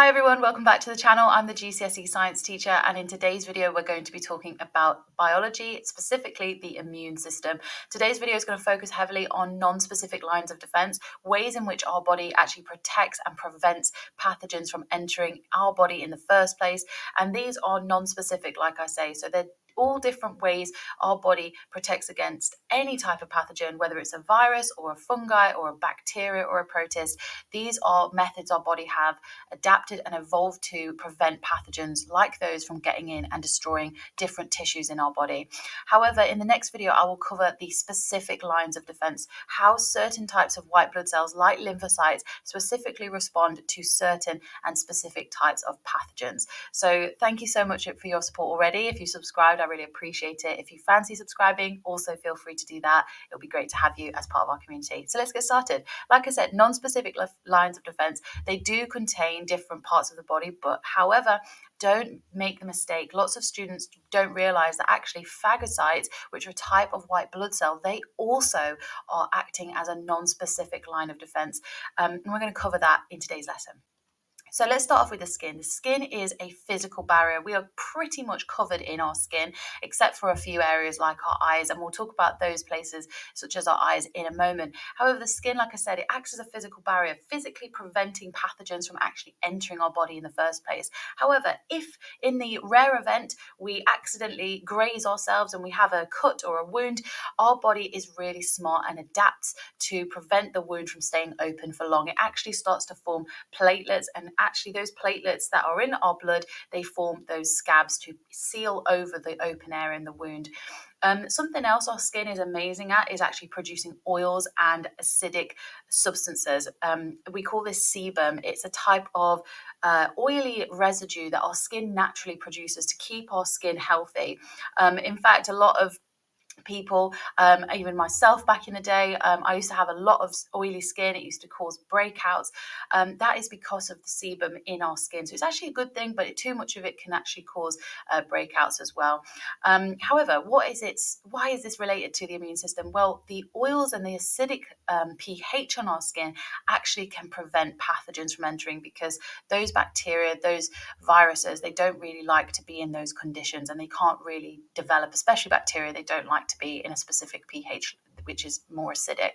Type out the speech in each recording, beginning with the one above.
Hi everyone, welcome back to the channel. I'm the GCSE science teacher, and in today's video we're going to be talking about biology, specifically the immune system. Today's video is going to focus heavily on non-specific lines of defense, ways in which our body actually protects and prevents pathogens from entering our body in the first place. And these are non-specific, like I say, so they're all different ways our body protects against any type of pathogen, whether it's a virus or a fungi or a bacteria or a protist. These are methods our body have adapted and evolved to prevent pathogens like those from getting in and destroying different tissues in our body. However, in the next video, I will cover the specific lines of defense, how certain types of white blood cells, like lymphocytes, specifically respond to certain and specific types of pathogens. So thank you so much for your support already. If you subscribed, I really appreciate it. If you fancy subscribing, also feel free to do that. It'll be great to have you as part of our community. So let's get started. Like I said, non-specific lines of defense, they do contain different parts of the body, but however, don't make the mistake. Lots of students don't realize that actually phagocytes, which are a type of white blood cell, they also are acting as a non-specific line of defense. And we're going to cover that in today's lesson. So let's start off with the skin. The skin is a physical barrier. We are pretty much covered in our skin, except for a few areas like our eyes, and we'll talk about those places such as our eyes in a moment. However, the skin, like I said, it acts as a physical barrier, physically preventing pathogens from actually entering our body in the first place. However, if in the rare event we accidentally graze ourselves and we have a cut or a wound, our body is really smart and adapts to prevent the wound from staying open for long. It actually starts to form platelets, and actually those platelets that are in our blood, they form those scabs to seal over the open area in the wound. Something else our skin is amazing at is actually producing oils and acidic substances. We call this sebum. It's a type of oily residue that our skin naturally produces to keep our skin healthy. In fact, a lot of people, even myself back in the day, I used to have a lot of oily skin. It used to cause breakouts. That is because of the sebum in our skin. So it's actually a good thing, but too much of it can actually cause breakouts as well. However, why is this related to the immune system? Well, the oils and the acidic pH on our skin actually can prevent pathogens from entering, because those bacteria, those viruses, they don't really like to be in those conditions, and they can't really develop, especially bacteria. They don't like to be in a specific pH which is more acidic.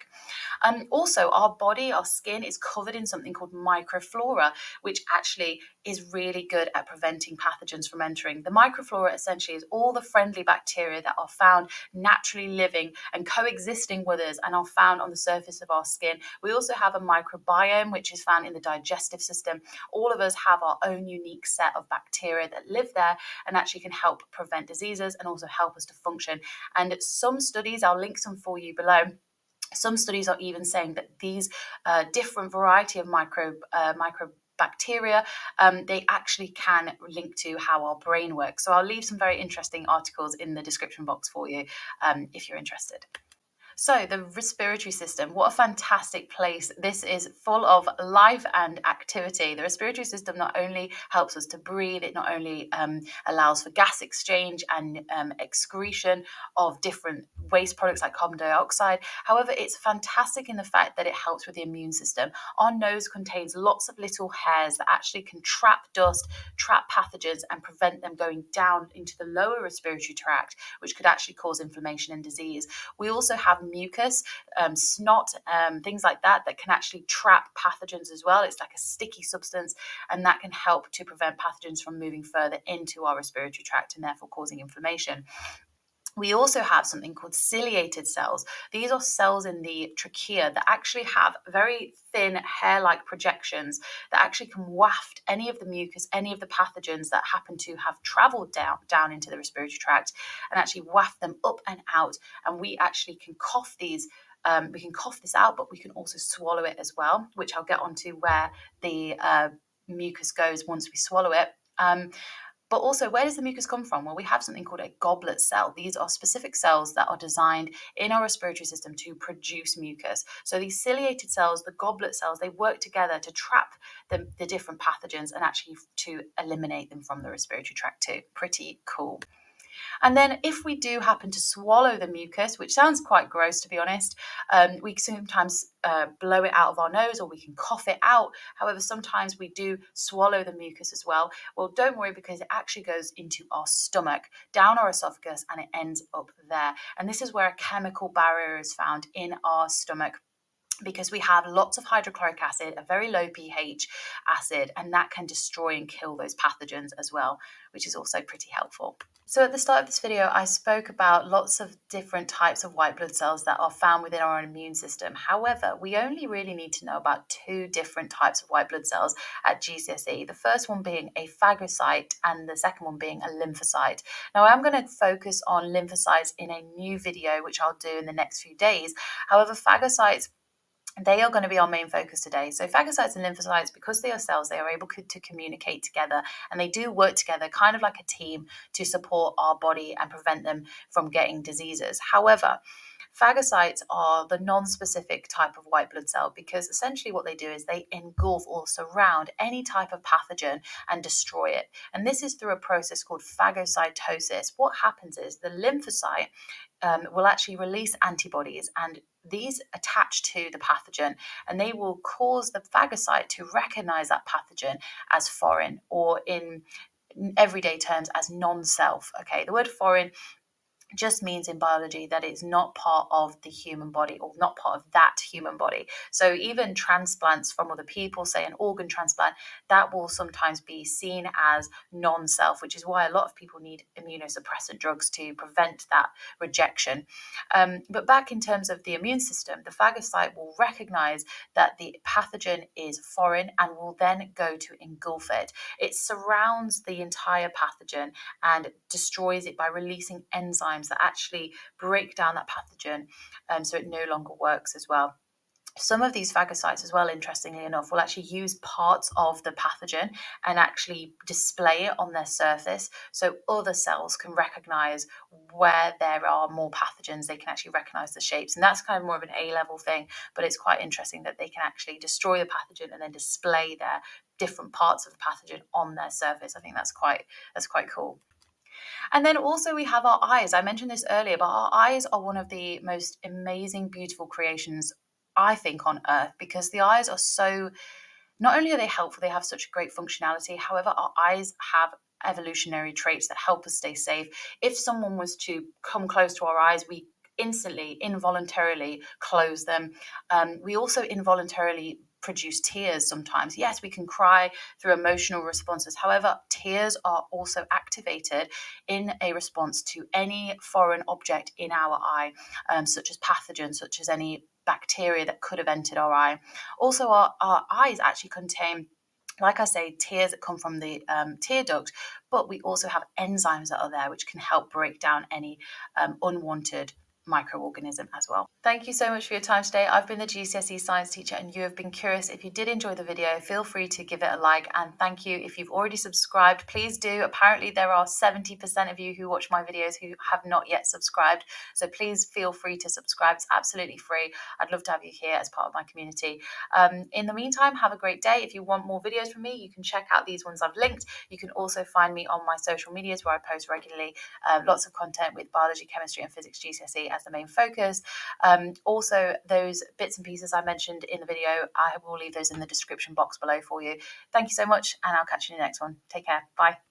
Also, our body, our skin is covered in something called microflora, which actually is really good at preventing pathogens from entering. The microflora essentially is all the friendly bacteria that are found naturally living and coexisting with us and are found on the surface of our skin. We also have a microbiome, which is found in the digestive system. All of us have our own unique set of bacteria that live there and actually can help prevent diseases and also help us to function. And some studies, I'll link some for you below. Some studies are even saying that these different variety of microbacteria, they actually can link to how our brain works. So I'll leave some very interesting articles in the description box for you if you're interested. So the respiratory system, what a fantastic place. This is full of life and activity. The respiratory system not only helps us to breathe, it not only allows for gas exchange and excretion of different waste products like carbon dioxide. However, it's fantastic in the fact that it helps with the immune system. Our nose contains lots of little hairs that actually can trap dust, trap pathogens, and prevent them going down into the lower respiratory tract, which could actually cause inflammation and disease. We also have mucus, snot, things like that can actually trap pathogens as well. It's like a sticky substance, and that can help to prevent pathogens from moving further into our respiratory tract and therefore causing inflammation. We also have something called ciliated cells. These are cells in the trachea that actually have very thin hair-like projections that actually can waft any of the mucus, any of the pathogens that happen to have traveled down into the respiratory tract, and actually waft them up and out. And we actually can cough these. We can cough this out, but we can also swallow it as well, which I'll get onto where the mucus goes once we swallow it. But also, where does the mucus come from? Well, we have something called a goblet cell. These are specific cells that are designed in our respiratory system to produce mucus. So these ciliated cells, the goblet cells, they work together to trap the different pathogens and actually to eliminate them from the respiratory tract too. Pretty cool. And then if we do happen to swallow the mucus, which sounds quite gross to be honest, we sometimes blow it out of our nose, or we can cough it out. However, sometimes we do swallow the mucus as well. Well, don't worry, because it actually goes into our stomach, down our esophagus, and it ends up there. And this is where a chemical barrier is found in our stomach, because we have lots of hydrochloric acid, a very low pH acid, and that can destroy and kill those pathogens as well, which is also pretty helpful. So at the start of this video, I spoke about lots of different types of white blood cells that are found within our immune system. However, we only really need to know about 2 different types of white blood cells at GCSE. The first one being a phagocyte and the second one being a lymphocyte. Now, I'm going to focus on lymphocytes in a new video, which I'll do in the next few days. However, phagocytes, they are going to be our main focus today. So phagocytes and lymphocytes, because they are cells, they are able to communicate together, and they do work together kind of like a team to support our body and prevent them from getting diseases. However, phagocytes are the non-specific type of white blood cell, because essentially what they do is they engulf or surround any type of pathogen and destroy it. And this is through a process called phagocytosis. What happens is the lymphocyte will actually release antibodies, and these attach to the pathogen, and they will cause the phagocyte to recognize that pathogen as foreign, or in everyday terms as non-self. Okay, the word foreign just means in biology that it's not part of the human body, or not part of that human body. So even transplants from other people, say an organ transplant, that will sometimes be seen as non-self, which is why a lot of people need immunosuppressant drugs to prevent that rejection. But back in terms of the immune system, the phagocyte will recognize that the pathogen is foreign and will then go to engulf it. It surrounds the entire pathogen and destroys it by releasing enzymes that actually break down that pathogen, so it no longer works as well. Some of these phagocytes as well, interestingly enough, will actually use parts of the pathogen and actually display it on their surface, so other cells can recognize where there are more pathogens. They can actually recognize the shapes, and that's kind of more of an A-level thing, but it's quite interesting that they can actually destroy the pathogen and then display their different parts of the pathogen on their surface. I think that's quite cool. And then also we have our eyes. I mentioned this earlier, but our eyes are one of the most amazing, beautiful creations, I think, on Earth, because the eyes are so, not only are they helpful, they have such great functionality. However, our eyes have evolutionary traits that help us stay safe. If someone was to come close to our eyes, we instantly, involuntarily close them. We also involuntarily produce tears sometimes. Yes, we can cry through emotional responses. However, tears are also activated in a response to any foreign object in our eye, such as pathogens, such as any bacteria that could have entered our eye. Also, our eyes actually contain, like I say, tears that come from the tear duct, but we also have enzymes that are there which can help break down any unwanted microorganism as well. Thank you so much for your time today. I've been the GCSE science teacher, and you have been curious. If you did enjoy the video, feel free to give it a like, and thank you if you've already subscribed. Please do. Apparently there are 70% of you who watch my videos who have not yet subscribed, so please feel free to subscribe. It's absolutely free. I'd love to have you here as part of my community. In the meantime, have a great day. If you want more videos from me, you can check out these ones I've linked. You can also find me on my social medias, where I post regularly lots of content with biology, chemistry and physics GCSE as the main focus. Also, those bits and pieces I mentioned in the video, I will leave those in the description box below for you. Thank you so much, and I'll catch you in the next one. Take care. Bye.